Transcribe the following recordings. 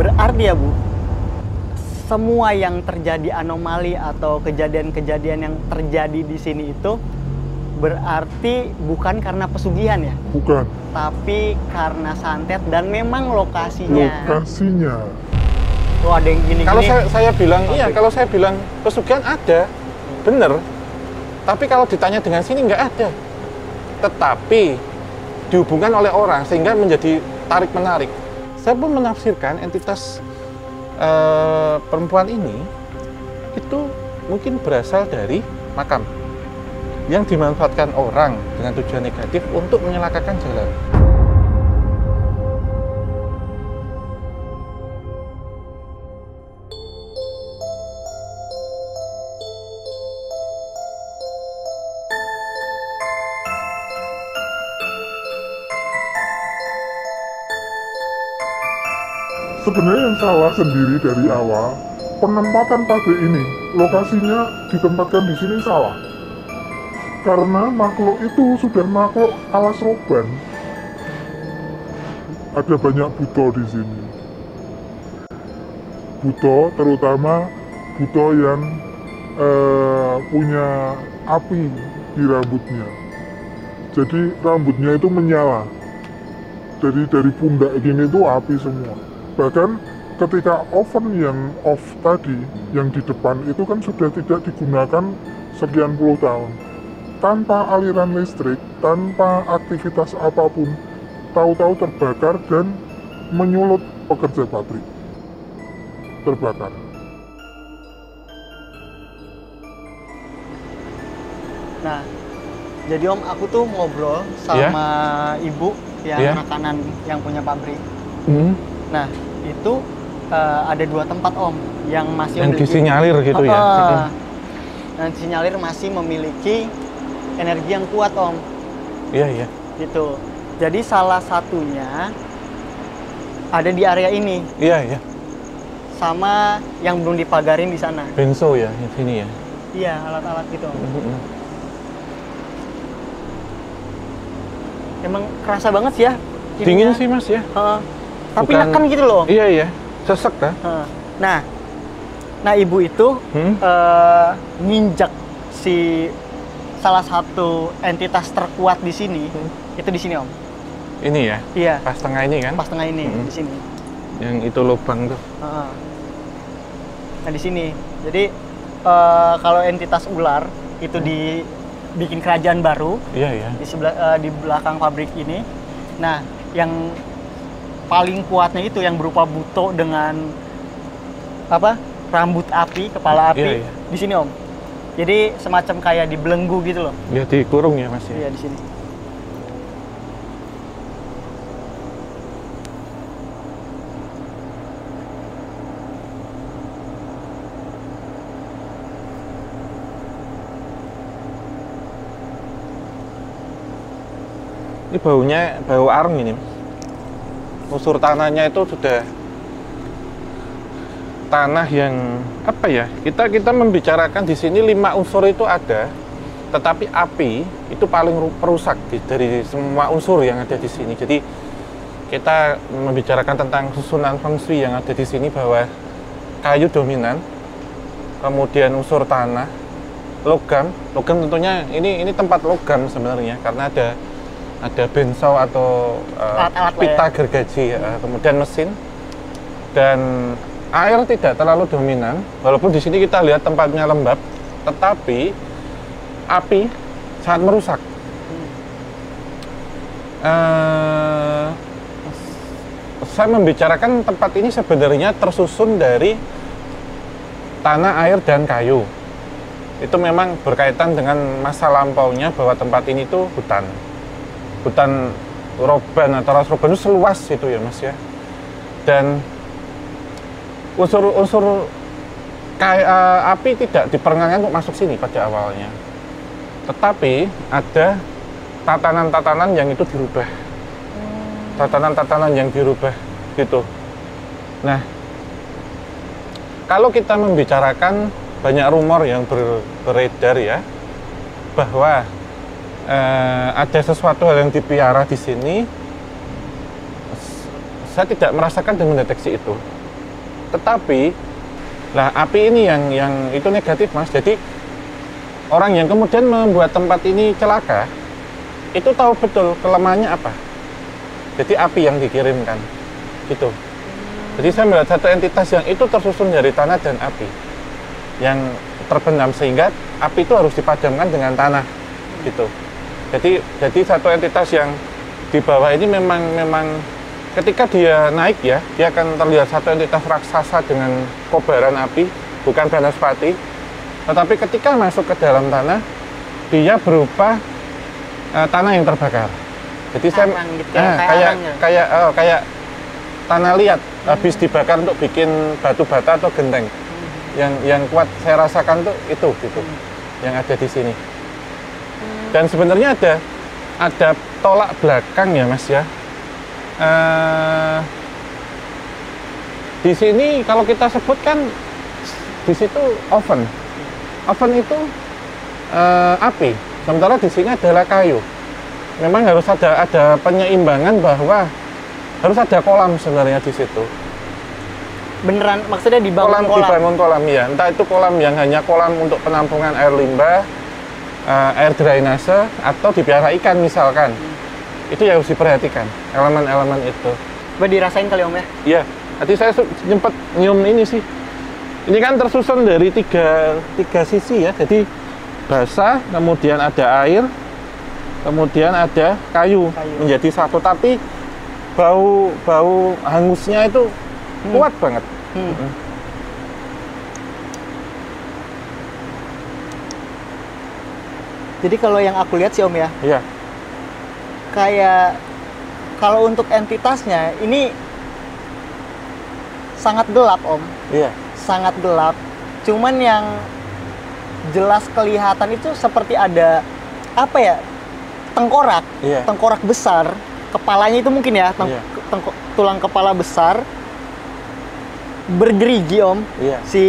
Berarti ya Bu, semua yang terjadi anomali atau kejadian-kejadian yang terjadi di sini itu berarti bukan karena pesugihan ya? Bukan. Tapi karena santet dan memang lokasinya. Lokasinya. Oh, ada yang gini-gini. Kalau saya bilang, iya, kalau saya bilang pesugihan ada, bener. Tapi kalau ditanya dengan sini nggak ada. Tetapi dihubungkan oleh orang sehingga menjadi tarik-menarik. Saya pun menafsirkan entitas perempuan ini itu mungkin berasal dari makam yang dimanfaatkan orang dengan tujuan negatif untuk menyelakakan jalan. Sebenarnya yang salah sendiri dari awal, penempatan pabrik ini, lokasinya ditempatkan di sini salah. Karena makhluk itu sudah makhluk alas roban. Ada banyak buto di sini. Buto, terutama buto yang punya api di rambutnya. Jadi rambutnya itu menyala. Dari pundak gini itu api semua. Bahkan ketika oven yang off tadi, yang di depan itu kan sudah tidak digunakan sekian puluh tahun. Tanpa aliran listrik, tanpa aktivitas apapun, tahu-tahu terbakar dan menyulut pekerja pabrik. Terbakar. Nah, jadi Om, aku tuh ngobrol sama ibu yang makanan yang punya pabrik. Nah, itu ada 2 tempat Om yang masih yang disinyalir gitu ya. Yang disinyalir masih memiliki energi yang kuat Om. Iya. Gitu. Jadi salah satunya ada di area ini. Iya. Sama yang belum dipagarin di sana. Benzo ya, di sini ya. Iya, alat-alat gitu Om. Emang kerasa banget sih ya. Dingin sih Mas ya. Tapi neken gitu loh. Iya. Sesek kan? Nah ibu itu nginjak si salah satu entitas terkuat di sini. Itu di sini Om. Ini ya? Iya. Pas tengah ini kan? Pas tengah ini di sini. Yang itu lubang tuh. Nah di sini. Jadi kalau entitas ular itu dibikin kerajaan baru. Iya. Di belakang pabrik ini. Nah yang paling kuatnya itu yang berupa buto dengan rambut api, kepala api di sini Om. Jadi semacam kayak dibelenggu gitu loh. Ya dikurung ya Mas ya. Iya di sini. Ini baunya bau arang ini. Unsur tanahnya itu sudah tanah yang apa ya? Kita membicarakan di sini 5 unsur itu ada, tetapi api itu paling perusak dari semua unsur yang ada di sini. Jadi kita membicarakan tentang susunan feng shui yang ada di sini bahwa kayu dominan, kemudian unsur tanah, logam tentunya ini tempat logam sebenarnya karena ada bensau atau pita gergaji, kemudian mesin dan air tidak terlalu dominan. Walaupun di sini kita lihat tempatnya lembab, tetapi api sangat merusak. Saya membicarakan tempat ini sebenarnya tersusun dari tanah, air, dan kayu. Itu memang berkaitan dengan masa lampaunya bahwa tempat ini tuh hutan roban atau ras roban itu seluas itu ya Mas ya. Dan unsur api tidak diperkenankan untuk masuk sini pada awalnya. Tetapi ada tatanan-tatanan yang itu dirubah. Tatanan-tatanan yang dirubah gitu. Nah, kalau kita membicarakan banyak rumor yang beredar ya bahwa ada sesuatu hal yang dipiara di sini, saya tidak merasakan dan mendeteksi itu. Tetapi, lah api ini yang itu negatif Mas. Jadi orang yang kemudian membuat tempat ini celaka, itu tahu betul kelemahannya apa. Jadi api yang dikirimkan, gitu. Jadi saya melihat satu entitas yang itu tersusun dari tanah dan api, yang terbenam sehingga api itu harus dipadamkan dengan tanah, gitu. Jadi satu entitas yang di bawah ini memang ketika dia naik ya, dia akan terlihat satu entitas raksasa dengan kobaran api, bukan banaspati. Tetapi ketika masuk ke dalam tanah, dia berupa tanah yang terbakar. Jadi Arang, gitu, kayak tanah liat habis dibakar untuk bikin batu bata atau genteng. Yang kuat saya rasakan tuh itu gitu, yang ada di sini. Dan sebenarnya ada tolak belakang ya Mas ya. Di sini kalau kita sebutkan di situ oven itu api, sementara di sini adalah kayu. Memang harus ada penyeimbangan bahwa harus ada kolam sebenarnya di situ. Beneran maksudnya dibangun kolam? Dibangun kolam ya, entah itu kolam yang hanya kolam untuk penampungan air limbah, air drainase, atau dipiara ikan misalkan. Itu yang harus diperhatikan, elemen-elemen itu. Coba dirasain kali Om ya? Iya, tadi saya nyempet nyium ini sih. Ini kan tersusun dari tiga sisi ya, jadi basah, kemudian ada air, kemudian ada kayu. Menjadi satu, tapi bau hangusnya itu kuat banget. Jadi kalau yang aku lihat sih Om ya, iya, kayak kalau untuk entitasnya ini sangat gelap Om. Iya. Sangat gelap. Cuman yang jelas kelihatan itu seperti ada apa ya? Tengkorak. Iya. Tengkorak besar. Kepalanya itu mungkin ya, tulang kepala besar. Bergerigi Om. Iya. Si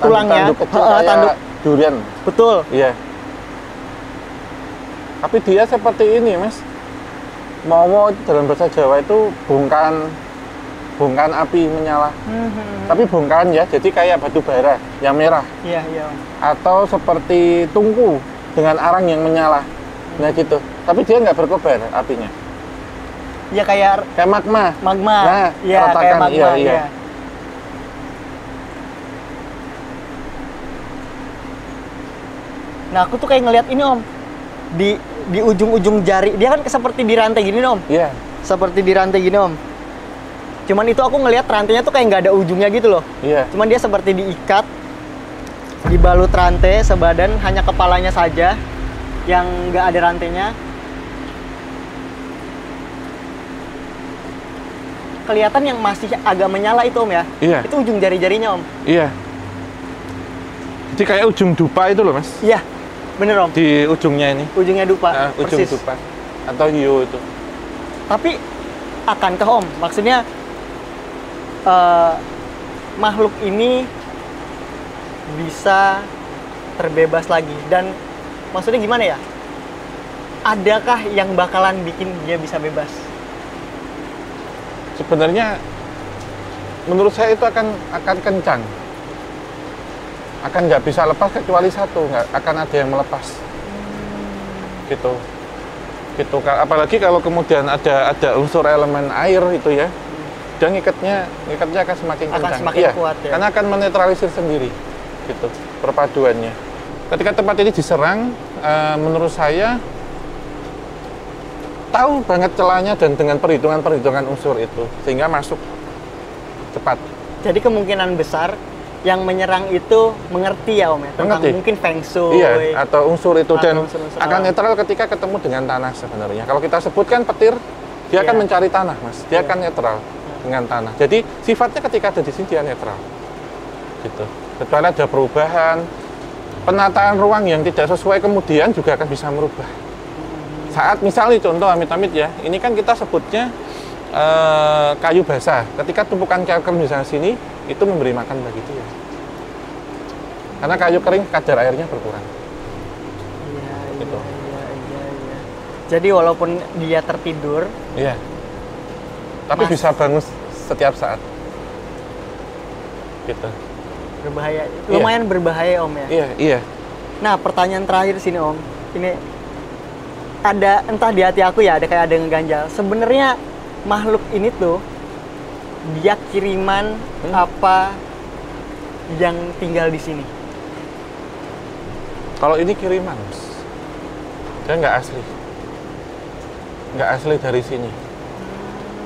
tulangnya, tanduk kecil kayak tanduk durian. betul. Iya. Tapi dia seperti ini Mas. Mowo dalam bahasa Jawa itu bongkan api menyala. Tapi bongkan ya, jadi kayak batu bara yang merah. Iya, iya Om. Atau seperti tungku dengan arang yang menyala. Nah gitu. Tapi dia nggak berkobar apinya. Ya kayak magma. Nah, ya kayak magma. Iya. Nah, aku tuh kayak ngelihat ini Om. Di ujung-ujung jari. Dia kan seperti di rantai gini Om. Iya. Seperti di rantai gini Om. Cuman itu aku ngelihat rantainya tuh kayak nggak ada ujungnya gitu loh. Iya. Cuman dia seperti diikat, dibalut rantai sebadan, hanya kepalanya saja yang nggak ada rantainya. Kelihatan yang masih agak menyala itu Om ya. Iya. Itu ujung jari-jarinya Om. Iya. Jadi kayak ujung dupa itu loh Mas. Iya, bener Om. Di ujungnya ini. Ujungnya dupa. Ujung persis. dupa. Atau hiu itu. Tapi akankah Om? Maksudnya makhluk ini bisa terbebas lagi, dan maksudnya gimana ya? Adakah yang bakalan bikin dia bisa bebas? Sebenarnya menurut saya itu akan kencang, akan nggak bisa lepas kecuali satu, nggak akan ada yang melepas. Gitu. Apalagi kalau kemudian ada unsur elemen air itu ya, dan ngikatnya akan semakin kencang. Semakin kuat ya. Karena akan menetralisir sendiri, gitu perpaduannya. Ketika tempat ini diserang, menurut saya tahu banget celahnya dan dengan perhitungan unsur itu, sehingga masuk cepat. Jadi kemungkinan besar yang menyerang itu mengerti ya Om ya, tentang mungkin feng shui. Iya, atau unsur itu, dan unsur-unsur akan netral ketika ketemu dengan tanah sebenarnya. Kalau kita sebutkan petir, dia akan mencari tanah Mas, dia akan netral dengan tanah. Jadi sifatnya ketika ada di sini dia netral. Gitu. Kecuali ada perubahan, penataan ruang yang tidak sesuai kemudian juga akan bisa merubah. Saat misalnya contoh amit-amit ya, ini kan kita sebutnya kayu basah. Ketika tumpukan kerkel misalnya sini, itu memberi makan bagi dia. Karena kayu kering kadar airnya berkurang. Iya, gitu. Iya. Jadi walaupun dia tertidur, iya. Tapi bisa bangun setiap saat. gitu. Berbahaya, lumayan berbahaya Om ya. Iya, iya. Nah pertanyaan terakhir sini Om, ini ada entah di hati aku ya, ada kayak ada yang ngeganjal. Sebenarnya makhluk ini tuh dia kiriman apa yang tinggal di sini? Kalau ini kiriman, dia nggak asli dari sini.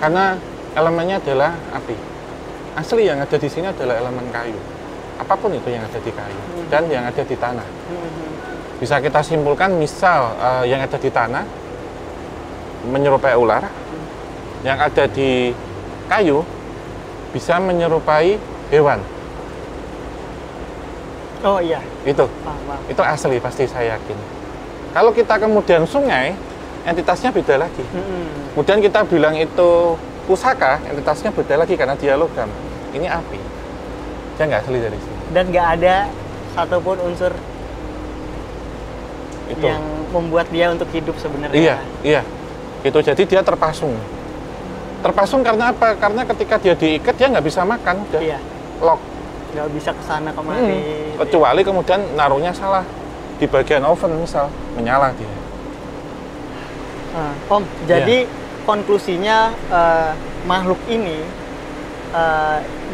Karena elemennya adalah api. Asli yang ada di sini adalah elemen kayu. Apapun itu yang ada di kayu dan yang ada di tanah. Bisa kita simpulkan, misal yang ada di tanah menyerupai ular, yang ada di kayu bisa menyerupai hewan. Oh iya. Itu asli, pasti saya yakin. Kalau kita kemudian sungai, entitasnya beda lagi. Kemudian kita bilang itu pusaka, entitasnya beda lagi karena dia logam. Ini api. Dia nggak asli dari sini. Dan nggak ada satupun unsur Itu. yang membuat dia untuk hidup sebenarnya. Iya, iya. Gitu. Jadi dia terpasung. Terpasung karena apa? Karena ketika dia diikat dia nggak bisa makan, udah Iya. lock. Nggak bisa kesana kemari. Kecuali kemudian naruhnya salah di bagian oven misal, menyala dia. Om, jadi konklusinya makhluk ini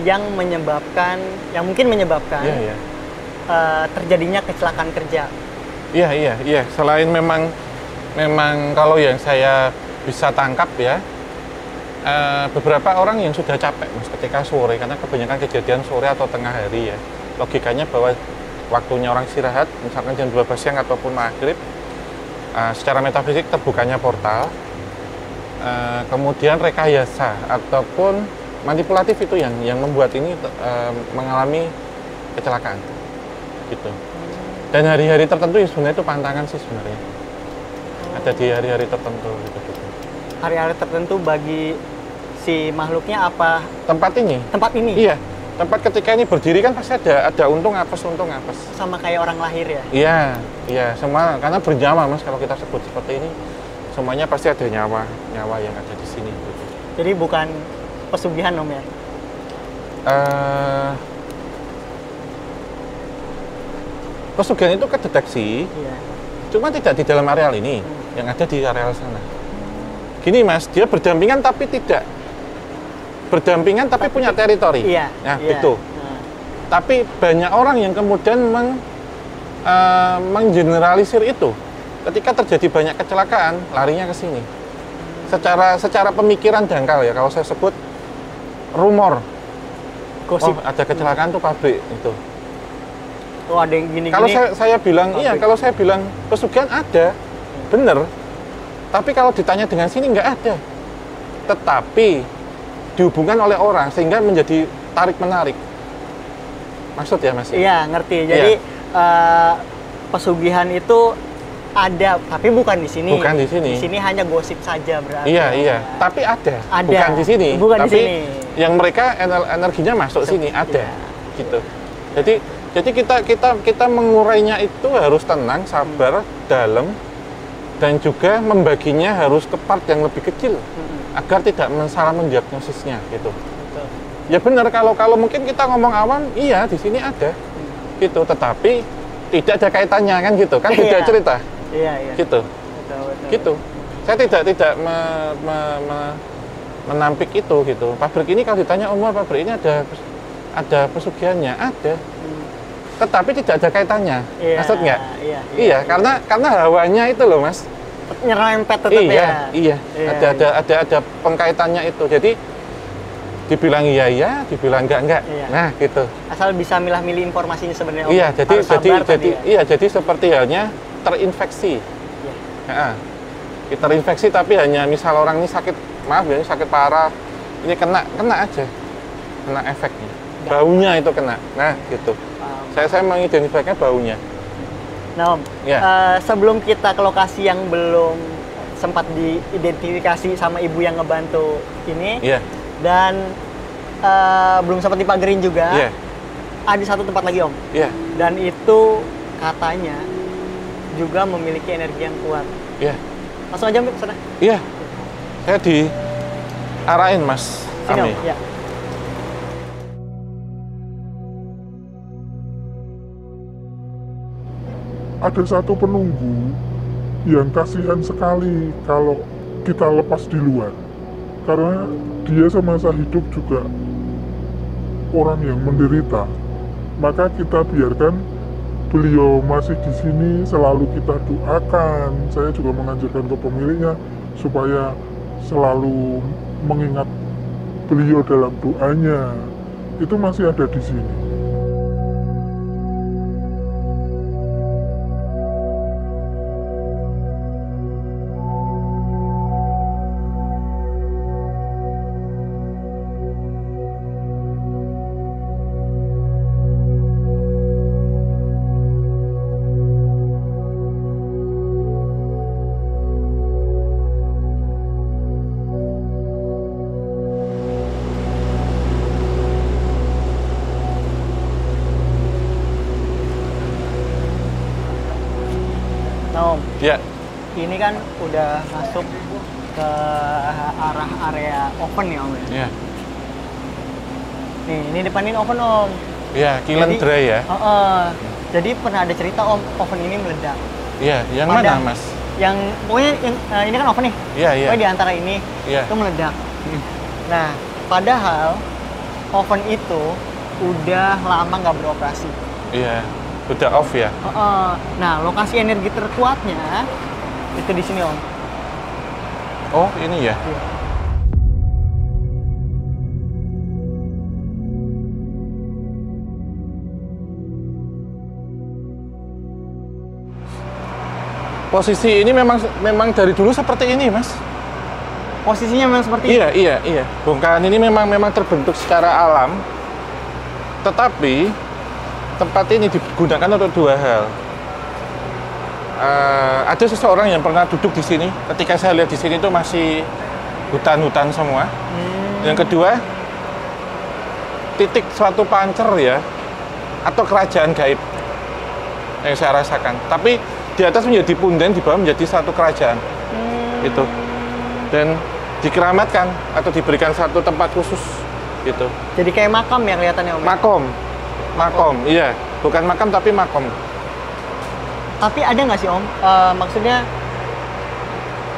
yang mungkin menyebabkan Iya, iya. terjadinya kecelakaan kerja. Iya. Selain memang kalau yang saya bisa tangkap ya, beberapa orang yang sudah capek Mas ketika sore, karena kebanyakan kejadian sore atau tengah hari ya. Logikanya bahwa waktunya orang istirahat, misalkan jam 12 siang ataupun maghrib, secara metafisik terbukanya portal, kemudian rekayasa ataupun manipulatif itu yang membuat ini mengalami kecelakaan, gitu. Dan hari-hari tertentu ya sebenarnya itu pantangan sih sebenarnya. Ada di hari-hari tertentu gitu. Hari-hari tertentu bagi si makhluknya apa? Tempat ini? Tempat ini? Iya. Tempat ketika ini berdiri kan pasti ada untung apes. Sama kayak orang lahir ya? Iya, semua karena bernyawa Mas, kalau kita sebut seperti ini, semuanya pasti ada nyawa yang ada di sini. Gitu. Jadi bukan pesugihan Om ya? Pesugihan itu kedeteksi, Iya. cuma tidak di dalam areal ini, yang ada di areal sana. Gini Mas, dia berdampingan tapi tidak berdampingan tapi punya teritori. Iya. Nah, iya. itu. Tapi banyak orang yang kemudian menggeneralisir itu. Ketika terjadi banyak kecelakaan, larinya ke sini. Secara pemikiran dangkal ya, kalau saya sebut rumor. Gosip. Oh, ada kecelakaan tuh pabrik itu. Oh, ada yang gini-gini. Kalau saya bilang pabrik. iya, kalau saya bilang pesugihan ada, bener. Tapi kalau ditanya dengan sini nggak ada. Tetapi dihubungkan oleh orang sehingga menjadi tarik-menarik. Maksud ya Mas? Iya, ngerti. Jadi pesugihan itu ada, tapi bukan di sini. Bukan di sini. Di sini hanya gosip saja berarti. Iya. Tapi ada. Ada. Bukan di sini. Bukan tapi di sini. yang mereka energinya masuk sini ada. Iya. Gitu. Jadi kita mengurainya itu harus tenang, sabar, dalam, dan juga membaginya harus ke part yang lebih kecil agar tidak salah mendiagnosisnya gitu. Betul. Ya benar, kalau mungkin kita ngomong awam, iya di sini ada gitu, tetapi tidak ada kaitannya kan gitu kan, beda cerita. Iya. Gitu. Betul. Gitu. Saya tidak menampik itu gitu. Pabrik ini kalau ditanya umur pabrik ini ada pesugihannya, ada. Tetapi tidak ada kaitannya. Iya, Maksud nggak? Iya. Karena hawanya itu loh Mas. Nyerempet tetap ya. Iya. Ada pengkaitannya itu. Jadi dibilang iya, dibilang enggak. Iya. Nah, gitu. Asal bisa milah-milih informasinya sebenarnya. Om. Iya, Harus sabar tadi ya. jadi seperti halnya terinfeksi. Iya. Ya, kita terinfeksi tapi hanya misal orang ini sakit, maaf ya, sakit parah, ini kena aja, kena efeknya, baunya itu kena. Nah, gitu. Saya mengidentifikasikan baunya. Nah, Om, sebelum kita ke lokasi yang belum sempat diidentifikasi sama ibu yang ngebantu ini, dan belum sempat dipagerin juga, ada satu tempat lagi Om, dan itu katanya juga memiliki energi yang kuat. Langsung aja Mbak, sana. Iya, saya diarahin Mas Sini Ami. Om, ya. ada satu penunggu yang kasihan sekali kalau kita lepas di luar, karena dia semasa hidup juga orang yang menderita. Maka kita biarkan beliau masih di sini, selalu kita doakan. Saya juga mengajarkan ke pemiliknya supaya selalu mengingat beliau dalam doanya. Itu masih ada di sini. Nah, Om, Ya, ini kan udah masuk ke arah area oven ya, Om ya. ya, Nih, ini depanin oven, Om. ya, kilen Jadi- dry ya. Jadi pernah ada cerita, Om, oven ini meledak. Iya, yang Pada- mana, Mas? Yang pokoknya ini kan oven nih. Iya, iya. Pokoknya di antara ini Iya. itu meledak. Nah, padahal oven itu udah lama nggak beroperasi. Iya, udah off ya. Nah, lokasi energi terkuatnya itu di sini, Om. Oh, ini ya. Iya. Posisi ini memang dari dulu seperti ini, Mas. Posisinya memang seperti Iya, iya, iya. Bongkahan ini memang terbentuk secara alam. Tetapi tempat ini digunakan untuk dua hal. Ada seseorang yang pernah duduk di sini. Ketika saya lihat di sini itu masih hutan-hutan semua. Yang kedua, titik suatu pancer ya, atau kerajaan gaib yang saya rasakan. Tapi di atas menjadi punden, di bawah menjadi satu kerajaan. Itu. Dan dikeramatkan atau diberikan satu tempat khusus gitu. Jadi kayak makam ya kelihatannya, Om. Makom, iya, bukan makam tapi makom. Tapi ada nggak sih, Om? Maksudnya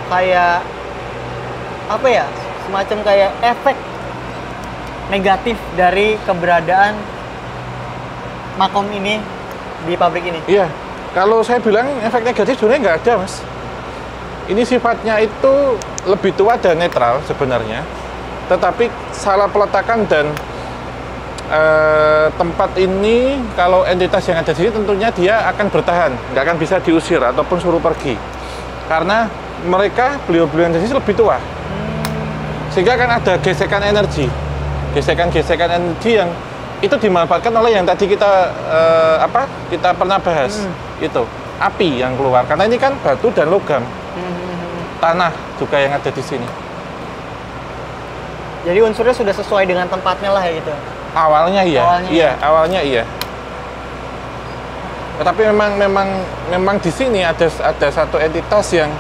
kayak apa ya? Semacam kayak efek negatif dari keberadaan makom ini di pabrik ini. Iya, kalau saya bilang efek negatif sebenarnya nggak ada, Mas. Ini sifatnya itu lebih tua dan netral sebenarnya, tetapi salah peletakan dan tempat ini, kalau entitas yang ada di sini tentunya dia akan bertahan, nggak akan bisa diusir ataupun suruh pergi, karena mereka beliau-beliau yang di sini lebih tua, sehingga akan ada gesekan energi yang itu dimanfaatkan oleh yang tadi kita kita pernah bahas, itu api yang keluar, karena ini kan batu dan logam, tanah juga yang ada di sini. Jadi unsurnya sudah sesuai dengan tempatnya lah ya gitu. Awalnya iya. Tetapi memang di sini ada satu entitas yang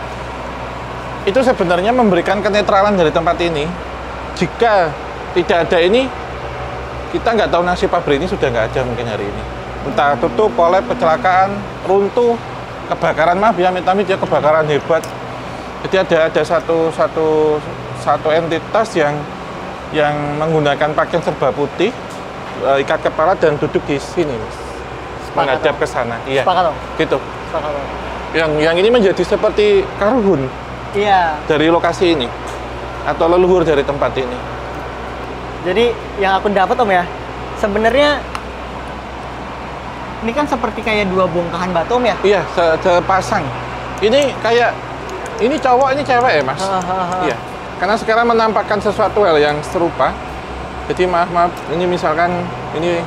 itu sebenarnya memberikan kenetralan dari tempat ini. Jika tidak ada ini, kita nggak tahu nasib pabrik ini sudah nggak ada mungkin hari ini. Entah tutup, kolab, kecelakaan, runtuh, kebakaran, maaf ya, amit-amit ya, kebakaran hebat. Jadi ada satu entitas yang menggunakan pakaian serba putih, ikat kepala dan duduk di sini, Mas. Menghadap ke sana. Iya. Sepakat, Om. Gitu. Sepakat, Om. Yang ini menjadi seperti karuhun Iya. dari lokasi ini atau leluhur dari tempat ini. Jadi yang aku dapat, Om ya, sebenarnya ini kan seperti kayak dua bongkahan batu, Om ya. Iya, sepasang. Ini kayak ini cowok, ini cewek ya, Mas. Iya. Karena sekarang menampakkan sesuatu hal yang serupa. Jadi maaf, ini misalkan ini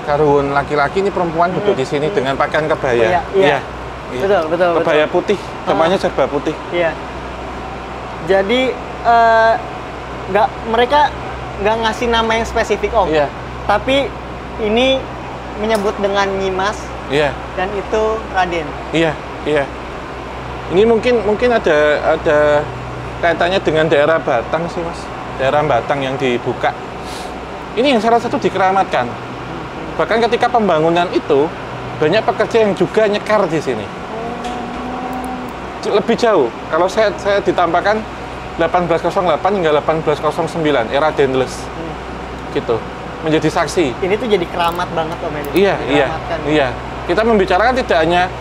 karuhun laki-laki, ini perempuan duduk di sini dengan pakaian kebaya. Iya. Betul. Kebaya putih, kepalanya serba putih. Iya. Jadi mereka nggak ngasih nama yang spesifik, Om. Iya. Tapi ini menyebut dengan Nyimas Iya. dan itu Raden. Iya. Ini mungkin ada kaitannya dengan daerah Batang sih, Mas. Daerah Batang yang dibuka. Ini yang salah satu dikeramatkan. Bahkan ketika pembangunan itu banyak pekerja yang juga nyekar di sini. Lebih jauh. Kalau saya ditampakkan 1808 hingga 1809 era Daedalus. Gitu. Menjadi saksi. Ini tuh jadi keramat banget Om ya. Iya. Kita membicarakan tidak hanya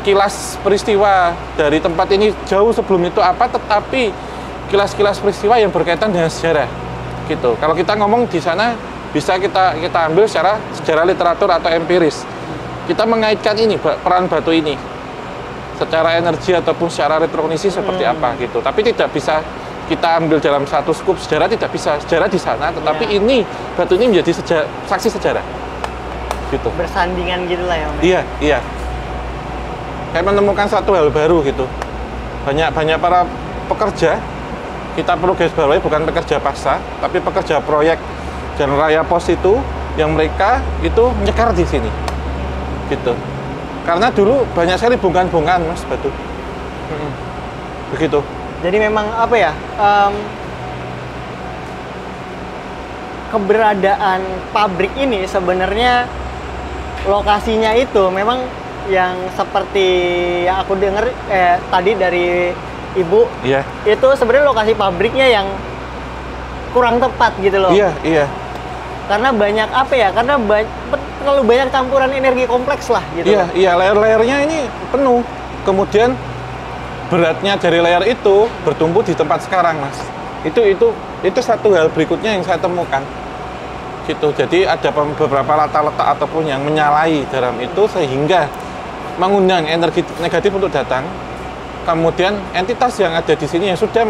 kilas peristiwa dari tempat ini jauh sebelum itu apa, tetapi kilas-kilas peristiwa yang berkaitan dengan sejarah. Gitu. Kalau kita ngomong di sana bisa kita ambil secara sejarah literatur atau empiris. Kita mengaitkan ini peran batu ini secara energi ataupun secara retrokognisi seperti apa gitu. Tapi tidak bisa kita ambil dalam satu skup sejarah, tidak bisa. Sejarah di sana, tetapi ini batu ini menjadi saksi sejarah. Gitu. Bersandingan gitu lah ya Om. Iya. Saya menemukan satu hal baru gitu. Banyak para pekerja, kita perlu garis bawahi bukan pekerja paksa, tapi pekerja proyek Jalan Raya Pos itu yang mereka itu nyekar di sini. Gitu. Karena dulu banyak sekali bongkahan-bongkahan Mas batu. Begitu. Jadi memang apa ya? Keberadaan pabrik ini sebenarnya lokasinya itu memang yang seperti yang aku dengar tadi dari Ibu. Iya. Itu sebenarnya lokasi pabriknya yang kurang tepat gitu loh. Iya. Karena banyak apa ya? Karena terlalu banyak campuran energi kompleks lah gitu. Iya, layer-layernya ini penuh. Kemudian beratnya dari layer itu bertumbuh di tempat sekarang, Mas. Itu satu hal berikutnya yang saya temukan. Gitu. Jadi ada beberapa letak-letak ataupun yang menyalahi dalam itu sehingga mengundang energi negatif untuk datang. Kemudian entitas yang ada di sini yang sudah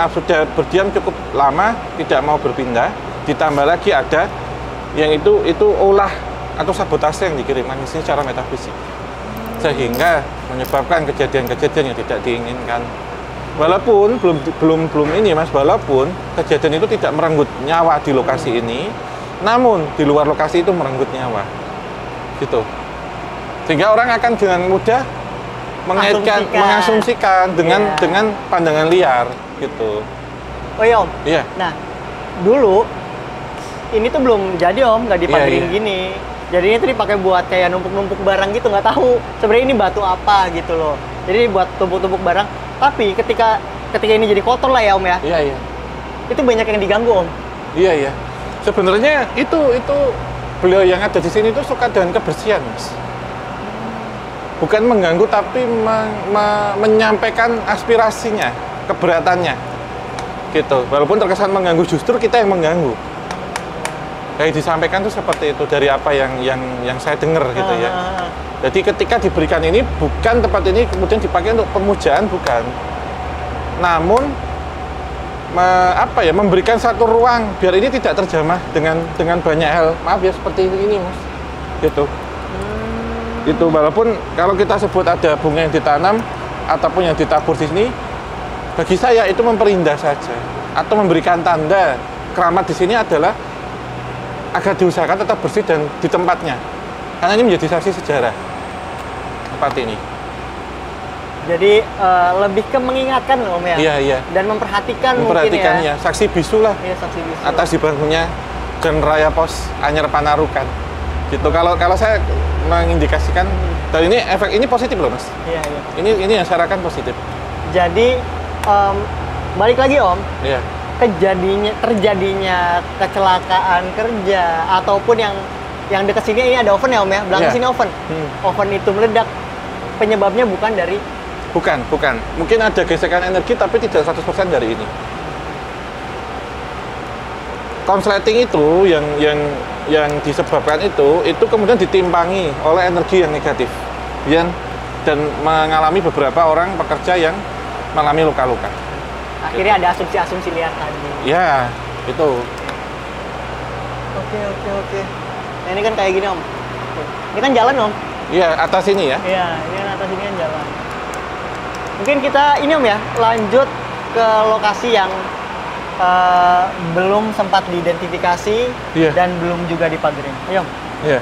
sudah berdiam cukup lama tidak mau berpindah. Ditambah lagi ada yang itu olah atau sabotase yang dikirimkan ke sini secara metafisik, sehingga menyebabkan kejadian-kejadian yang tidak diinginkan. Walaupun belum ini Mas, walaupun kejadian itu tidak merenggut nyawa di lokasi ini, namun di luar lokasi itu merenggut nyawa, gitu. Sehingga orang akan dengan mudah mengasumsikan dengan pandangan liar, gitu. Oh iya Om. Iya. Nah, dulu ini tuh belum jadi Om, nggak dipagerin gini. Jadi ini tuh dipakai buat kayak numpuk-numpuk barang gitu, nggak tahu sebenarnya ini batu apa gitu loh. Jadi buat tumpuk-tumpuk barang. Tapi ketika ini jadi kotor lah ya Om ya. Iya. Itu banyak yang diganggu Om. Iya. Sebenarnya itu beliau yang ada di sini itu suka dengan kebersihan, Mas. Bukan mengganggu tapi menyampaikan aspirasinya, keberatannya. Gitu. Walaupun terkesan mengganggu, justru kita yang mengganggu. Kayak disampaikan tuh seperti itu dari apa yang saya dengar gitu ya. Jadi ketika diberikan ini bukan tempat ini kemudian dipakai untuk pemujaan, bukan. Namun memberikan satu ruang biar ini tidak terjamah dengan banyak hal. Maaf ya seperti ini Mas. Gitu. Itu walaupun kalau kita sebut ada bunga yang ditanam ataupun yang ditabur di sini, bagi saya itu memperindah saja atau memberikan tanda keramat di sini adalah agar diusahakan tetap bersih dan di tempatnya, karena ini menjadi saksi sejarah tempat ini. Jadi lebih ke mengingatkan Om ya. Iya. Dan memperhatikan mungkin ya. Saksi bisu lah. Iya, saksi bisu. Atas dibangunnya Jalan Raya Pos Anyar Panarukan. Gitu. Kalau saya mengindikasikan dan ini efek ini positif loh Mas. Iya. Ini yang saya rasakan positif. Jadi balik lagi Om. Iya. Terjadinya kecelakaan kerja ataupun yang dekat sini ini ada oven ya Om ya, belakang sini oven. Oven itu meledak, penyebabnya bukan dari bukan. Mungkin ada gesekan energi tapi tidak 100% dari ini. Konsleting itu yang disebabkan itu kemudian ditimpangi oleh energi yang negatif. Dan mengalami beberapa orang pekerja yang mengalami luka-luka. Akhirnya ada asumsi-asumsi liar tadi. Ya, itu. Oke. Nah, ini kan kayak gini Om. Ini kan jalan Om. Iya, atas ini ya. Iya, ini kan atas ini kan jalan. Mungkin kita ini Om ya, lanjut ke lokasi yang belum sempat diidentifikasi dan belum juga dipagerin. Ayo Om. Iya.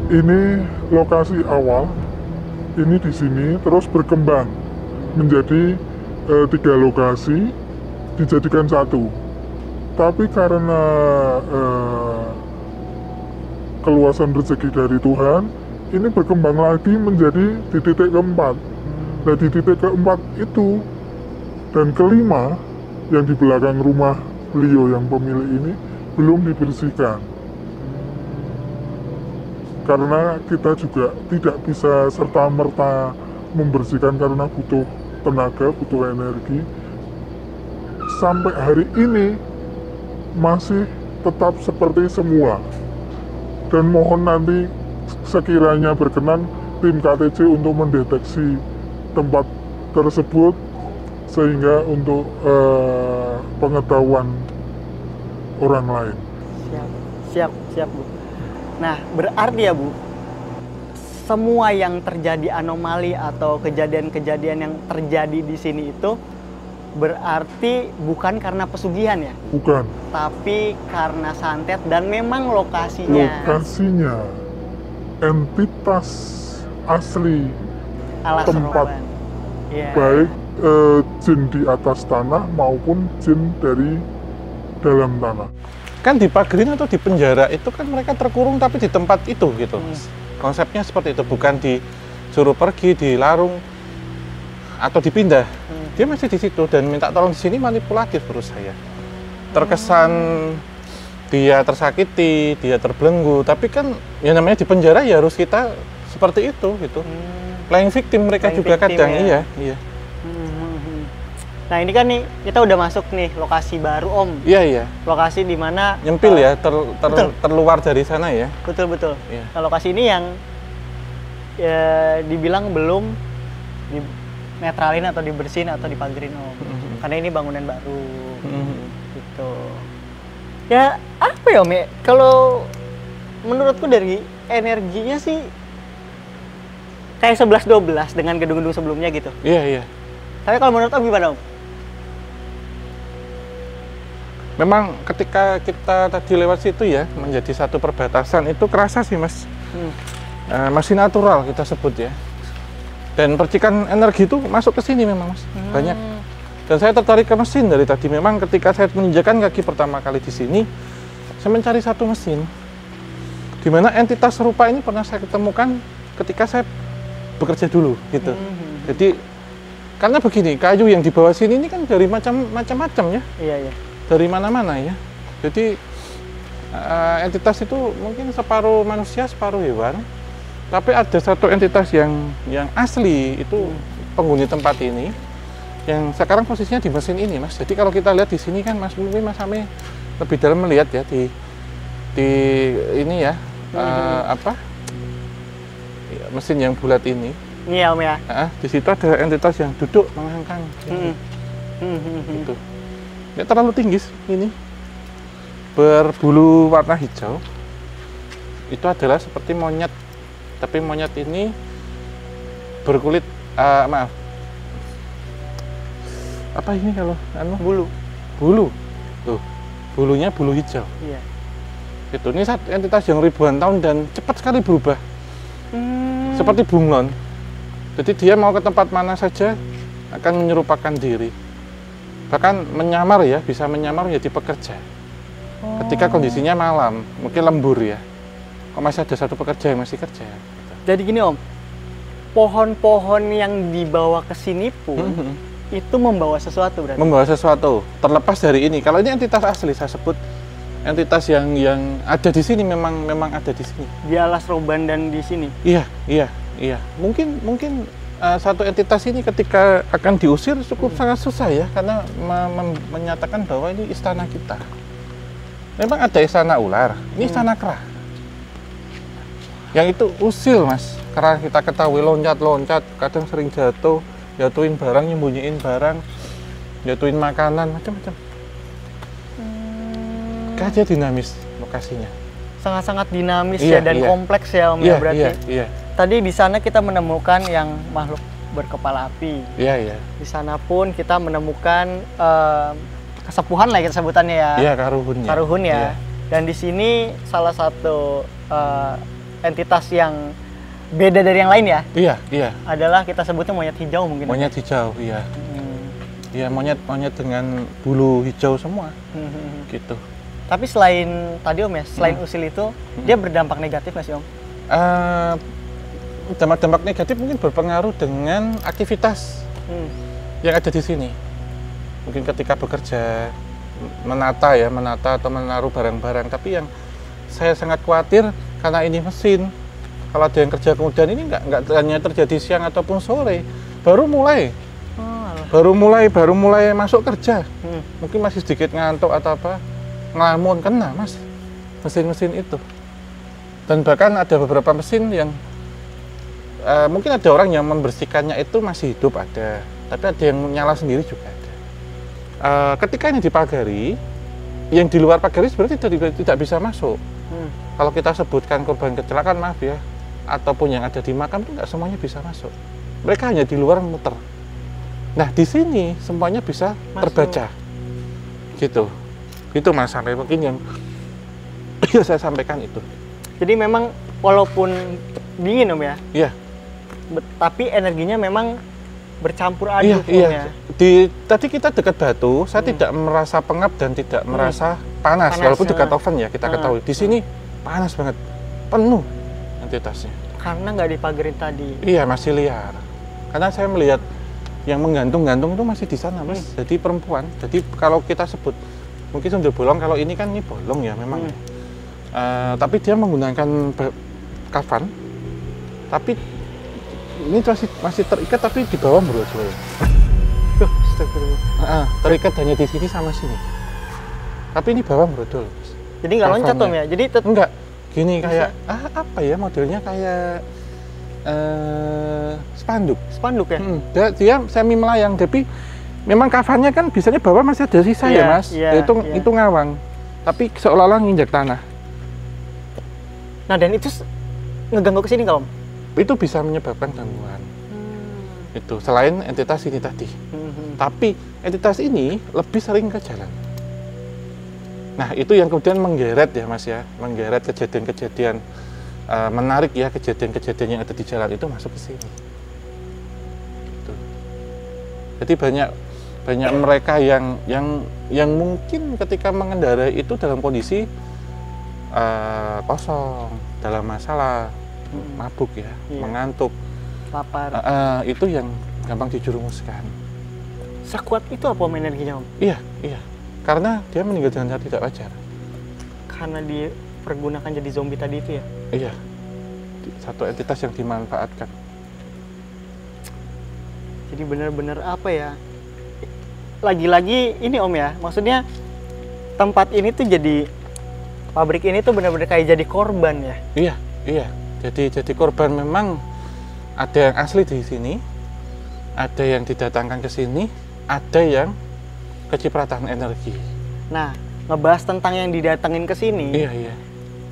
ini lokasi awal, ini di sini terus berkembang menjadi 3 lokasi dijadikan satu. Tapi karena keluasan rezeki dari Tuhan, ini berkembang lagi menjadi di titik keempat. Nah, di titik keempat itu dan kelima yang di belakang rumah beliau yang pemilik ini belum dibersihkan. Karena kita juga tidak bisa serta-merta membersihkan karena butuh tenaga, butuh energi. Sampai hari ini masih tetap seperti semula. Dan mohon nanti sekiranya berkenan tim KTC untuk mendeteksi tempat tersebut sehingga untuk pengetahuan orang lain. Siap Bu. Nah, berarti ya Bu, semua yang terjadi anomali atau kejadian-kejadian yang terjadi di sini itu berarti bukan karena pesugihan ya? Bukan. Tapi karena santet dan memang lokasinya. Lokasinya, entitas asli Alas tempat, ya. baik jin di atas tanah maupun jin dari dalam tanah. Kan di pagerin atau di penjara itu kan mereka terkurung tapi di tempat itu gitu. Konsepnya seperti itu, bukan disuruh pergi, dilarung atau dipindah. Dia masih di situ dan minta tolong di sini manipulatif menurut saya. Terkesan dia tersakiti, dia terbelenggu, tapi kan ya namanya di penjara ya harus kita seperti itu gitu. Playing victim mereka Playing juga victim, kadang, ya. iya. Nah ini kan nih kita udah masuk nih lokasi baru Om. Iya. Lokasi di mana Nyempil ya, terluar dari sana ya. Betul. Iya. Nah, lokasi ini yang ya, dibilang belum dinetralin atau dibersihin atau dipagerin Om. Karena ini bangunan baru. Gitu. Ya apa ya Om ya? Kalau menurutku dari energinya sih kayak 11-12 dengan gedung-gedung sebelumnya gitu. Iya. Tapi kalau menurut Om gimana Om? Memang ketika kita tadi lewat situ ya, menjadi satu perbatasan, itu kerasa sih Mas. Masih natural kita sebut ya. Dan percikan energi itu masuk ke sini memang Mas, banyak. Dan saya tertarik ke mesin dari tadi. Memang ketika saya menginjakan kaki pertama kali di sini, saya mencari satu mesin. Di mana entitas serupa ini pernah saya ketemukan ketika saya bekerja dulu gitu. Jadi karena begini, kayu yang di bawah sini ini kan dari macam-macam ya. Iya. Dari mana-mana ya. Jadi entitas itu mungkin separuh manusia, separuh hewan. Tapi ada satu entitas yang asli itu penghuni tempat ini, yang sekarang posisinya di mesin ini Mas. Jadi kalau kita lihat di sini kan Mas Ame lebih dalam melihat ya di ini ya mesin yang bulat ini. Iya Om ya. Di situ ada entitas yang duduk mengangkang. Gitu. Nggak terlalu tinggi ini, berbulu warna hijau. Itu adalah seperti monyet, tapi monyet ini berkulit apa ini kalau bulu tuh, bulunya bulu hijau. Iya. Itu ini entitas yang ribuan tahun dan cepat sekali berubah, seperti bunglon. Jadi dia mau ke tempat mana saja akan menyerupakan diri. Bahkan menyamar ya, bisa menyamar menjadi pekerja. Ketika kondisinya malam, mungkin lembur ya. Kok masih ada satu pekerja yang masih kerja. Jadi gini Om, pohon-pohon yang dibawa ke sini pun itu membawa sesuatu berarti? Membawa sesuatu, terlepas dari ini. Kalau ini entitas asli, saya sebut entitas yang ada di sini, memang ada di sini. Di Alas Roban dan di sini? Iya. Mungkin satu entitas ini ketika akan diusir cukup sangat susah ya, karena menyatakan bahwa ini istana kita. Memang ada istana ular, ini istana kera. Yang itu usil Mas, kera kita ketahui loncat-loncat, kadang sering jatuhin barang, nyembunyiin barang, jatuhin makanan, macam-macam. Kaja dinamis lokasinya. Sangat-sangat dinamis ya dan kompleks ya Om ya berarti. Iya. Tadi di sana kita menemukan yang makhluk berkepala api. Iya. Di sana pun kita menemukan kesepuhan lah kita sebutannya ya. Iya, karuhun ya. Iya. Dan di sini salah satu entitas yang beda dari yang lain ya. Iya, iya. Adalah kita sebutnya monyet hijau mungkin. Monyet hijau, iya. Iya, monyet dengan bulu hijau semua. Gitu. Tapi selain tadi Om ya, selain usil itu, dia berdampak negatif nggak sih Om? Dampak-dampak negatif mungkin berpengaruh dengan aktivitas yang ada di sini. Mungkin ketika bekerja, menata atau menaruh barang-barang. Tapi yang saya sangat khawatir karena ini mesin. Kalau ada yang kerja kemudian ini nggak hanya terjadi siang ataupun sore, baru mulai masuk kerja. Mungkin masih sedikit ngantuk atau apa, ngelamun, kena mas mesin-mesin itu. Dan bahkan ada beberapa mesin yang mungkin ada orang yang membersihkannya itu masih hidup ada, tapi ada yang nyala sendiri juga ada. Ketika ini dipagari, yang di luar pagari sebenarnya tidak bisa masuk. Kalau kita sebutkan korban kecelakaan, maaf ya, ataupun yang ada di makam itu nggak semuanya bisa masuk. Mereka hanya di luar muter. Nah di sini semuanya bisa terbaca, gitu. Itu mas, sampai mungkin yang saya sampaikan itu. Jadi memang walaupun dingin Om ya, iya. Tapi energinya memang bercampur aduk. Iya. Tadi kita dekat batu, saya tidak merasa pengap dan tidak merasa panas walaupun dekat oven ya kita ketahui. Di sini panas banget, penuh entitasnya. Karena nggak dipagerin tadi. Iya, masih liar. Karena saya melihat yang menggantung-gantung itu masih di sana mas. Jadi perempuan. Jadi kalau kita sebut mungkin sundel bolong, kalau ini kan ini bolong ya memang. Tapi dia menggunakan kafan. Tapi ini masih terikat tapi di bawah brodol. Terikat hanya di sini sama sini. Tapi ini bawah brodol. Jadi nggak loncat Om ya? Jadi enggak. Gini kayak apa ya modelnya kayak spanduk ya? Dia semi melayang, tapi memang kafannya kan biasanya bawah masih ada sisa ya mas. Itu ngawang, tapi seolah-olah nginjak tanah. Nah dan itu ngeganggu ke sini nggak Om? Itu bisa menyebabkan gangguan. Itu selain entitas ini tadi. Tapi entitas ini lebih sering ke jalan. Nah itu yang kemudian menggeret ya mas ya, menggeret kejadian-kejadian menarik ya, kejadian-kejadian yang ada di jalan itu masuk ke sini. Gitu. Jadi banyak mereka yang mungkin ketika mengendarai itu dalam kondisi kosong, dalam masalah, mabuk ya, mengantuk, lapar. Itu yang gampang dijerumuskan. Sekuat itu apa Om energinya Om? Iya. Karena dia meninggal dengan cara tidak wajar. Karena dipergunakan jadi zombie tadi itu ya? Iya. Satu entitas yang dimanfaatkan. Jadi benar-benar apa ya? Lagi-lagi ini Om ya, maksudnya tempat ini tuh jadi, pabrik ini tuh benar-benar kayak jadi korban ya? Iya. Jadi korban memang ada yang asli di sini, ada yang didatangkan ke sini, ada yang kecipratan energi. Nah, ngebahas tentang yang didatengin ke sini. Iya.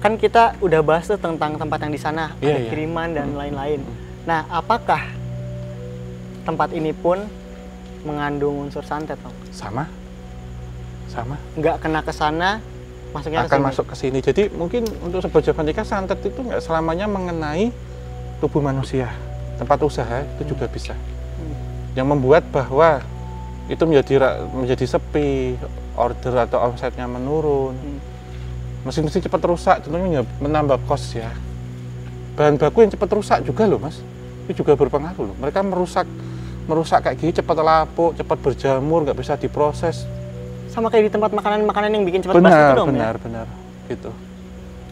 Kan kita udah bahas tuh tentang tempat yang di sana, ada kiriman dan lain-lain. Nah, apakah tempat ini pun mengandung unsur santet, Om? Sama. Nggak kena ke sana, masuknya akan masuk ke sini. Jadi mungkin untuk sebuah jawaban nikah, santet itu nggak selamanya mengenai tubuh manusia. Tempat usaha itu juga bisa. Yang membuat bahwa itu menjadi sepi, order atau omsetnya menurun, mesin-mesin cepat rusak, tentunya menambah kos ya. Bahan baku yang cepat rusak juga loh mas, itu juga berpengaruh loh. Mereka merusak kayak gini, cepat lapuk, cepat berjamur, nggak bisa diproses. Sama kayak di tempat makanan yang bikin cepat basi itu dong ya? Benar, gitu.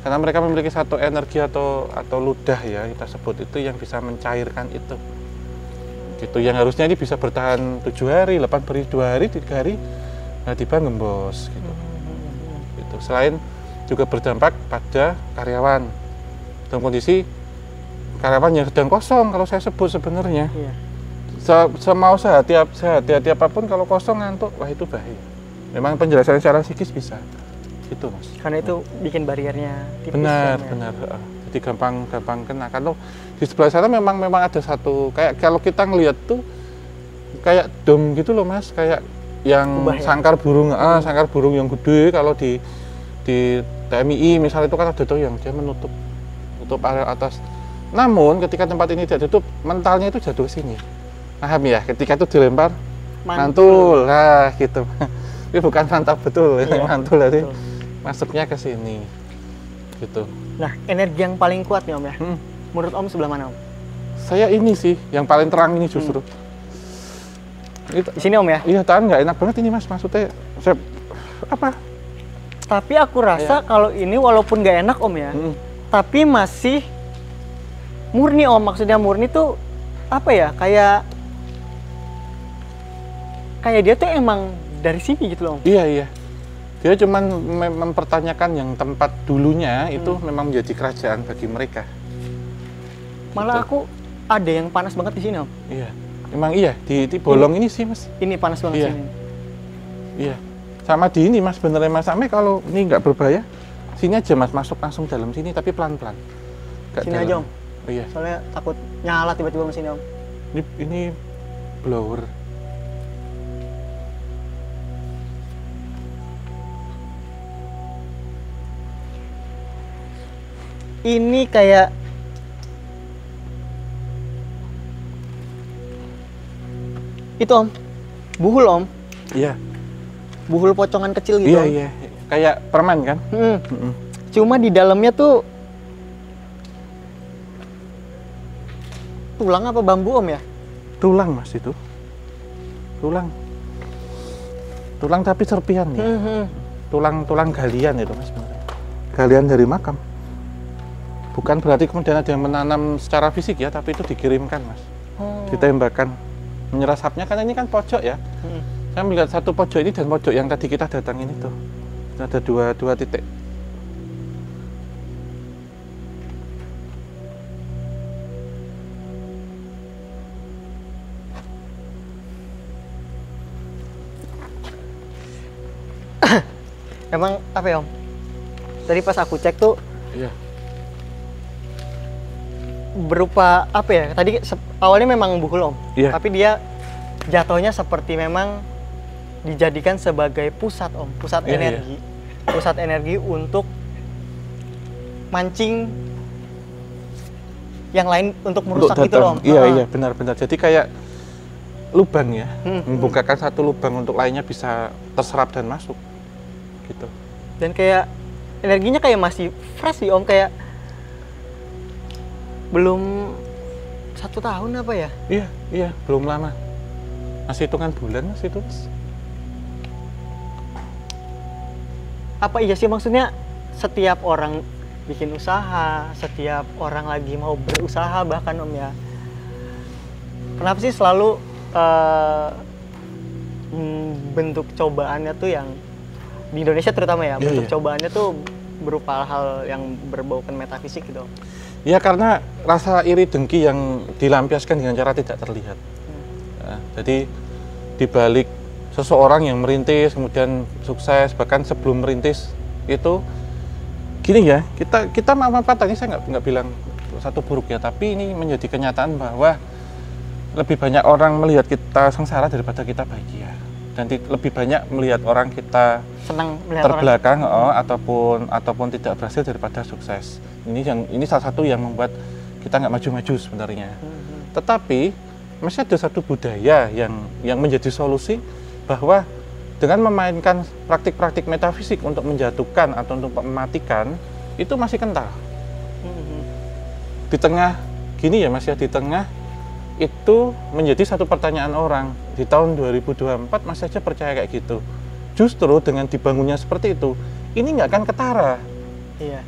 Karena mereka memiliki satu energi atau ludah ya, kita sebut itu yang bisa mencairkan itu. Gitu, yang harusnya ini bisa bertahan 7 hari, 8 hari, 2 hari, 3 hari, tiba ngembos gitu. Gitu. Selain juga berdampak pada karyawan dalam kondisi karyawan yang sedang kosong, kalau saya sebut sebenarnya. Semau sehati apapun kalau kosong ngantuk, wah itu bahaya. Memang penjelasan secara psikis bisa gitu mas. Karena itu bikin bariernya tipis. Benar. Jadi gampang kena. Kalau di sebelah sana memang ada satu kayak kalau kita ngelihat tuh kayak dom gitu loh mas, kayak yang sangkar burung yang gede. Kalau di TMI misalnya itu kan ada tuh yang dia menutup tutup area atas. Namun ketika tempat ini tidak tutup, mentalnya itu jatuh ke sini. Paham ya? Ketika itu dilempar, mantul. Nah, gitu. Ini bukan mantap betul, Iya, mantul tadi betul. masuknya ke sini. Gitu. Nah, energi yang paling kuat nih Om ya. Menurut Om sebelah mana Om? Saya ini sih yang paling terang ini justru. Di sini Om ya? Iya, tahan nggak enak banget ini Mas, maksudnya saya apa? Tapi aku rasa kalau ini walaupun nggak enak Om ya, tapi masih murni Om. Maksudnya murni tuh apa ya? Kayak dia tuh emang dari sini gitu loh Om. Iya, iya. Dia cuman mempertanyakan yang tempat dulunya itu memang menjadi kerajaan bagi mereka. Malah aku ada yang panas banget di sini Om. Iya. Emang iya di bolong ini sih Mas. Ini panas banget Iya. sini. Iya. Sama di ini Mas, benernya Mas Ame kalau ini nggak berbahaya, sini aja Mas, masuk langsung dalam sini tapi pelan-pelan. Sini aja Om. Oh, iya. Soalnya takut nyala tiba-tiba mesin Om. Ini blower. Ini kayak itu Om, buhul Om, Iya. buhul pocongan kecil gitu Iya, Om. iya. Kayak permen kan? Cuma di dalamnya tuh tulang apa bambu Om ya? Tulang Mas itu. Tulang. Tulang tapi serpihan ya. Tulang galian itu Mas sebenarnya. Galian dari makam. Bukan berarti kemudian ada yang menanam secara fisik ya, tapi itu dikirimkan Mas. Ditembakkan. Menyerasapnya karena ini kan pojok ya. Saya melihat satu pojok ini dan pojok yang tadi kita datangin itu. Ada dua titik. Emang apa ya Om? Tadi pas aku cek tuh Iya. berupa apa ya? Tadi awalnya memang buhul Om. Iya. Tapi dia jatuhnya seperti memang dijadikan sebagai pusat Om, pusat Iya, energi. Pusat energi untuk mancing yang lain untuk merusak gitu loh Om. Iya, iya, benar-benar. Jadi kayak lubang ya. Membukakan satu lubang untuk lainnya bisa terserap dan masuk. Gitu. Dan kayak energinya kayak masih fresh sih Om, kayak belum 1 tahun apa ya? Iya, iya, belum lama. Masih hitungan bulan Mas itu. Apa iya sih maksudnya setiap orang bikin usaha, setiap orang lagi mau berusaha bahkan Om ya. Kenapa sih selalu bentuk cobaannya tuh yang di Indonesia terutama ya, bentuk cobaannya tuh berupa hal yang berbaukan metafisik gitu. Ya karena rasa iri dengki yang dilampiaskan dengan cara tidak terlihat. Nah, jadi dibalik seseorang yang merintis kemudian sukses, bahkan sebelum merintis itu gini ya, kita manfaatkan ini saya nggak bilang satu buruk ya, tapi ini menjadi kenyataan bahwa lebih banyak orang melihat kita sengsara daripada kita bahagia, dan lebih banyak melihat orang kita senang melihat terbelakang ataupun tidak berhasil daripada sukses. Ini salah satu yang membuat kita nggak maju-maju sebenarnya. Tetapi masih ada satu budaya yang menjadi solusi bahwa dengan memainkan praktik-praktik metafisik untuk menjatuhkan atau untuk mematikan itu masih kental. Di tengah gini ya Mas ya, di tengah itu menjadi satu pertanyaan orang di tahun 2024 masih saja percaya kayak gitu. Justru dengan dibangunnya seperti itu, ini nggak akan ketara. Iya.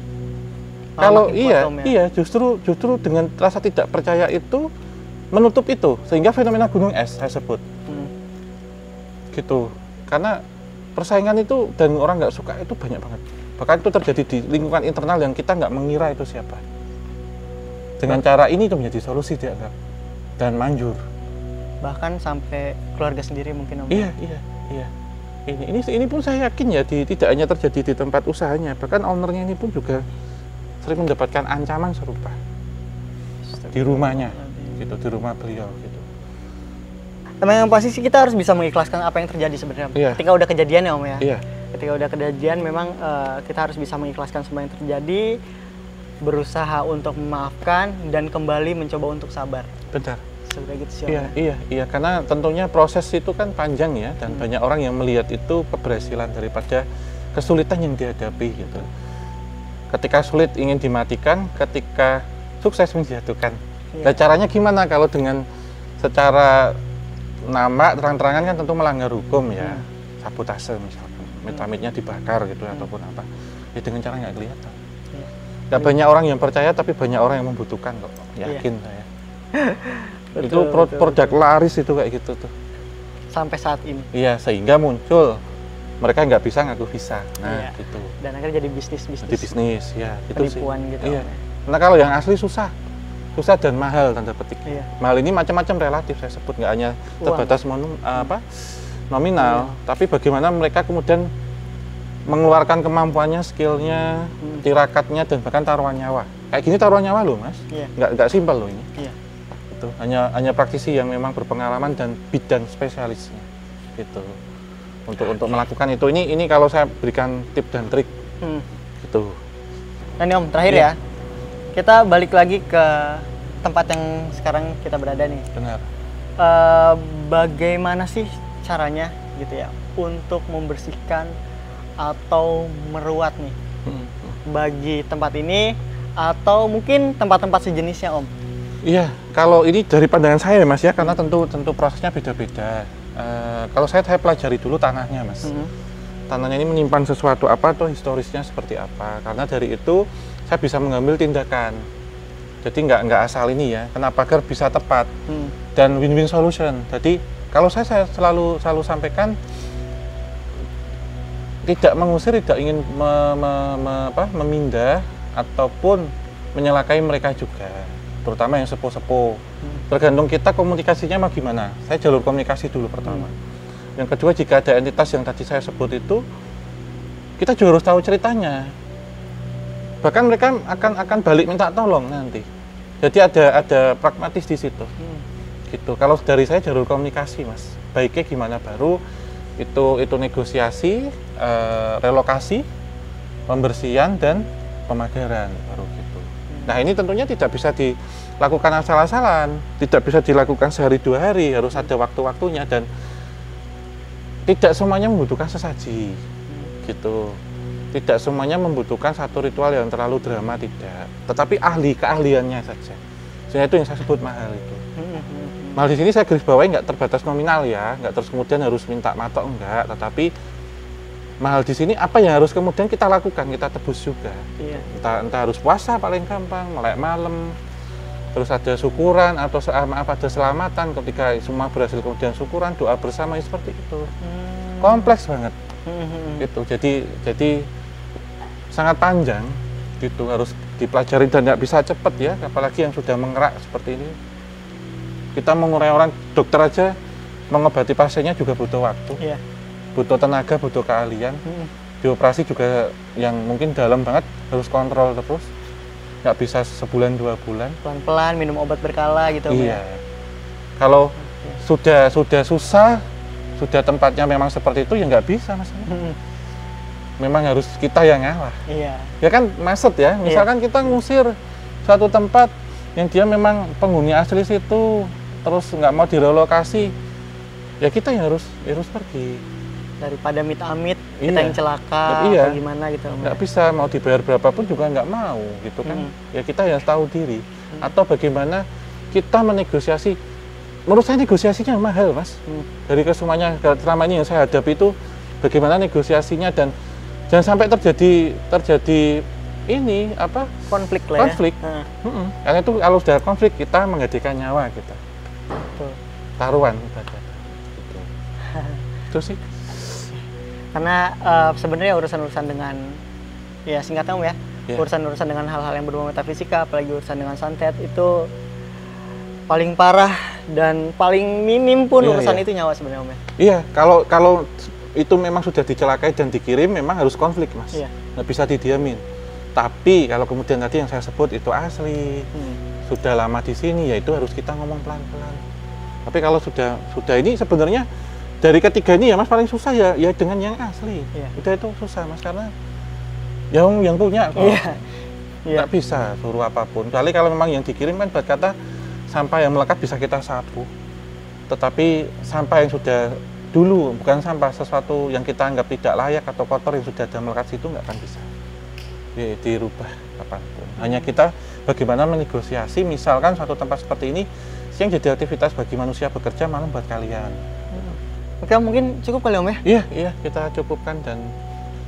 Kalau iya, justru dengan rasa tidak percaya itu menutup itu, sehingga fenomena gunung es saya sebut. Gitu. Karena persaingan itu dan orang nggak suka itu banyak banget. Bahkan itu terjadi di lingkungan internal yang kita nggak mengira itu siapa. Dengan cara ini itu menjadi solusi dianggap dan manjur. Bahkan sampai keluarga sendiri mungkin Om. Iya. Ini pun saya yakin ya tidak hanya terjadi di tempat usahanya, bahkan ownernya ini pun juga sering mendapatkan ancaman serupa di rumahnya, gitu, di rumah beliau gitu. Emang yang pasti sih kita harus bisa mengikhlaskan apa yang terjadi sebenarnya. Iya. Ketika udah kejadian ya Om ya. Iya. Ketika udah kejadian memang kita harus bisa mengikhlaskan semua yang terjadi. berusaha untuk memaafkan dan kembali mencoba untuk sabar. Benar. Seperti gitu sih. Iya, karena tentunya proses itu kan panjang ya, dan banyak orang yang melihat itu keberhasilan daripada kesulitan yang dihadapi gitu. Ketika sulit ingin dimatikan, ketika sukses menjatuhkan. Nah, caranya gimana kalau dengan secara nama terang-terangan kan tentu melanggar hukum ya, sabotase misalkan, metamitnya dibakar gitu ataupun apa. Ya dengan cara nggak kelihatan. Nggak banyak orang yang percaya, tapi banyak orang yang membutuhkan kok, yakin saya. Itu produk laris itu kayak gitu tuh. Sampai saat ini. Iya, sehingga muncul mereka nggak bisa ngaku bisa. Nah, gitu. Dan akhirnya jadi bisnis. Jadi bisnis, ya. Penipuan gitu. Iya. Nah, kalau yang asli susah dan mahal tanda petik. Iya. Mahal ini macam-macam relatif saya sebut, nggak hanya terbatas nominal, tapi bagaimana mereka kemudian mengeluarkan kemampuannya, skillnya, tirakatnya, dan bahkan taruhan nyawa. Kayak gini taruhan nyawa loh, Mas. Iya. Nggak simpel loh ini. Iya. Itu hanya praktisi yang memang berpengalaman dan bidang spesialisnya gitu untuk melakukan itu. Ini kalau saya berikan tip dan trik gitu. Nah nih Om, terakhir ya, kita balik lagi ke tempat yang sekarang kita berada nih. Benar. Bagaimana sih caranya gitu ya untuk membersihkan atau meruat nih bagi tempat ini atau mungkin tempat-tempat sejenisnya Om? Iya, kalau ini dari pandangan saya Mas ya, karena tentu prosesnya beda-beda. Kalau saya pelajari dulu tanahnya Mas. Tanahnya ini menyimpan sesuatu apa atau historisnya seperti apa. Karena dari itu saya bisa mengambil tindakan. Jadi nggak asal ini ya. Kenapa agar bisa tepat dan win-win solution. Jadi kalau saya selalu sampaikan, tidak mengusir, tidak ingin memindah ataupun menyalakai mereka juga, terutama yang sepuh-sepuh. Tergantung kita komunikasinya mau gimana. Saya jalur komunikasi dulu pertama. Yang kedua, jika ada entitas yang tadi saya sebut itu, kita juga harus tahu ceritanya. Bahkan mereka akan balik minta tolong nanti. Jadi ada pragmatis di situ. Gitu. Kalau dari saya jalur komunikasi Mas, baiknya gimana, baru itu negosiasi, relokasi, pembersihan dan pemagaran baru gitu. Nah ini tentunya tidak bisa dilakukan asal-asalan, tidak bisa dilakukan sehari 2 hari, harus ada waktu-waktunya dan tidak semuanya membutuhkan sesaji, gitu. Tidak semuanya membutuhkan satu ritual yang terlalu drama, tidak. Tetapi keahliannya saja. Sehingga itu yang saya sebut mahal itu. Mahal di sini saya garis bawahi nggak terbatas nominal ya, nggak terus kemudian harus minta matok enggak, tetapi mahal di sini apa yang harus kemudian kita lakukan, kita tebus juga. Iya. Entah harus puasa paling gampang, melek malam, terus ada syukuran atau ada selamatan ketika semua berhasil kemudian syukuran, doa bersama seperti itu. Kompleks banget. Gitu. Jadi sangat panjang gitu, harus dipelajari dan nggak bisa cepet ya, apalagi yang sudah mengerak seperti ini. Kita mengurai orang, dokter aja mengobati pasiennya juga butuh waktu. Iya. Butuh tenaga, butuh keahlian. Di operasi juga yang mungkin dalam banget harus kontrol terus, nggak bisa sebulan 2 bulan. Pelan-pelan minum obat berkala gitu. Iya. Kalau sudah susah, sudah tempatnya memang seperti itu ya nggak bisa Mas. Memang harus kita yang ngalah. Iya. Ya kan maksud ya. Misalkan kita ngusir suatu tempat yang dia memang penghuni asli situ, terus nggak mau direlokasi, ya kita yang harus pergi. Daripada amit-amit kita yang celaka atau gimana gitu. Nggak bisa, mau dibayar berapapun juga nggak mau gitu kan. Ya kita harus tahu diri. Atau bagaimana kita menegosiasi. Menurut saya negosiasinya mahal Mas. Dari kesemuanya selama ini yang saya hadapi itu, bagaimana negosiasinya dan jangan sampai terjadi ini konflik lah ya. Karena itu kalau sudah konflik kita menghadirkan nyawa kita. Taruhan kita. Gitu. Itu sih. Karena sebenarnya urusan-urusan dengan ya singkatnya Om ya, urusan-urusan dengan hal-hal yang berbau metafisika, apalagi urusan dengan santet itu paling parah dan paling minim pun urusan itu nyawa sebenarnya Om ya. Iya, kalau itu memang sudah dicelakai dan dikirim memang harus konflik Mas. Nggak bisa didiamin. Tapi kalau kemudian tadi yang saya sebut itu asli, sudah lama di sini, ya itu harus kita ngomong pelan-pelan. Tapi kalau sudah ini sebenarnya dari ketiga ini ya Mas paling susah ya dengan yang asli. Udah itu susah Mas karena yang punya kok. nggak bisa suruh apapun. Kecuali kalau memang yang dikirim kan ibarat kata sampah yang melekat bisa kita sapu. Tetapi sampah yang sudah dulu, bukan sampah, sesuatu yang kita anggap tidak layak atau kotor yang sudah ada melekat situ nggak akan bisa dirubah apapun. Hanya kita bagaimana menegosiasi, misalkan suatu tempat seperti ini yang jadi aktivitas bagi manusia bekerja malam buat kalian. Oke, mungkin cukup kali Om ya? Iya, kita cukupkan, dan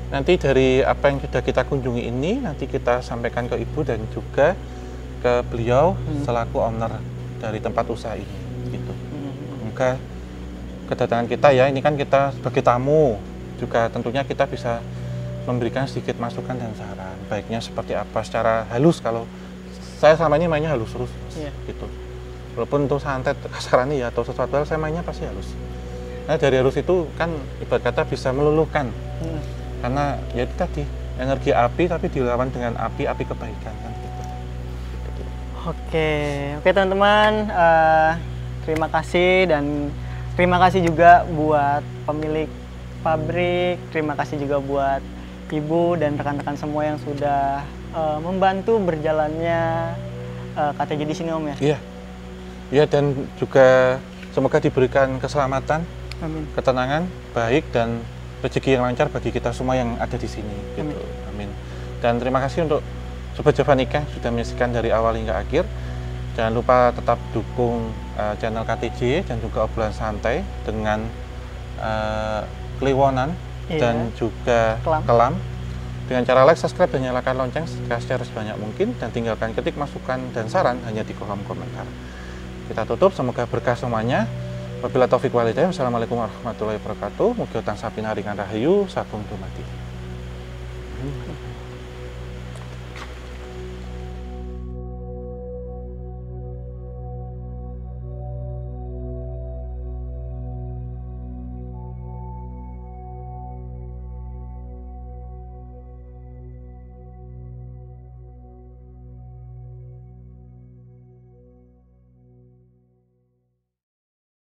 nanti dari apa yang sudah kita kunjungi ini nanti kita sampaikan ke Ibu dan juga ke beliau selaku owner dari tempat usaha ini gitu. Semoga kedatangan kita ya, ini kan kita sebagai tamu juga tentunya kita bisa memberikan sedikit masukan dan saran baiknya seperti apa secara halus. Kalau saya selama ini mainnya halus terus gitu, walaupun untuk santet kasarannya ya atau sesuatu hal saya mainnya pasti halus. Nah dari halus itu kan ibarat kata bisa meluluhkan, karena ya itu tadi energi api tapi dilawan dengan api kebaikan kan gitu. Oke teman-teman, terima kasih, dan terima kasih juga buat pemilik pabrik, terima kasih juga buat Ibu dan rekan-rekan semua yang sudah membantu berjalannya KTJ di sini Om ya. Iya, dan juga semoga diberikan keselamatan, amin, ketenangan, baik, dan rezeki yang lancar bagi kita semua yang ada di sini. Gitu. Amin. Dan terima kasih untuk Sobat Javanika sudah menyaksikan dari awal hingga akhir. Jangan lupa tetap dukung channel KTJ dan juga obrolan santai dengan Kliwonan dan juga Kelam. Dengan cara like, subscribe, dan nyalakan lonceng, share sebanyak mungkin, dan tinggalkan ketik masukan dan saran hanya di kolom komentar. Kita tutup, semoga berkah semuanya. Wabillahi taufiq wal hidayah. Wassalamualaikum warahmatullahi wabarakatuh. Mugi tansah pinaringan rahayu, sagung dumadi.